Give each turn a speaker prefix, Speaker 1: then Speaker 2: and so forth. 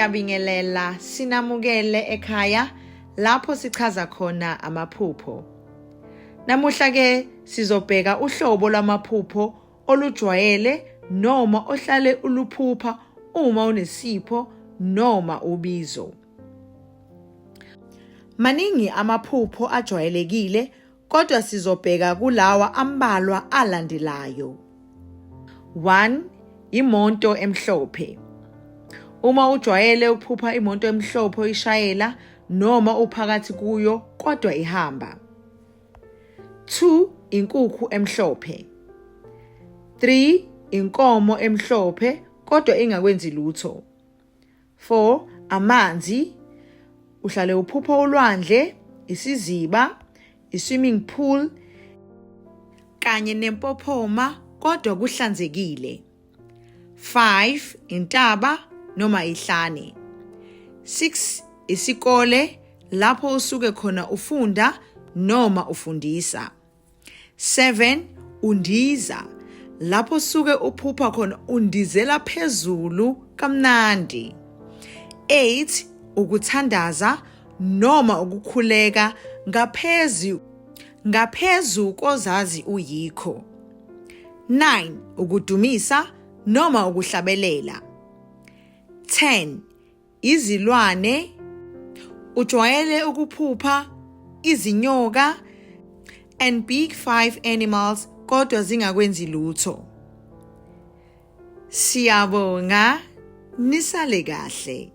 Speaker 1: Siyabingelela sinamukele ekhaya lapho sichaza khona amaphupho. Namuhla ke sizobheka uhlobo lwamaphupho olujwayele noma ohlale uluphupha uma unesipho noma ubizo. Maningi amaphupho ajwayelekile kodwa sizobheka kulawa ambalwa alandelayo. 1. Imoto emhlophe. Uma ujwayele ukuphupha imoto emhlophe uyishayela noma uphakathi kuyo kodwa ihamba. 2. Inkukhu emhlophe. 3. Inkomo emhlophe kodwa ingakwenzi lutho. 4. Amanzi. Uhlale uphupha ulwandle, isiziba, i-swimming pool kanye nempophoma kodwa kuhlanzekile. 5. Intaba noma ihlane. 6. Isikole lapho usuke khona ufunda noma ufundisa. 7. Undiza lapho usuke uphupha khona undizela phezulu kamnandi. 8. Ukuthandaza noma ukukhuleka ngaphezu kozazi uyikho. 9. Ukudumisa noma ukuhlabelela. 10. Izilwane. Ujwayele ukuphupha izinyoka and big 5 animals kodwa zingakwenzi lutho. Siyabonga, nisale kahle.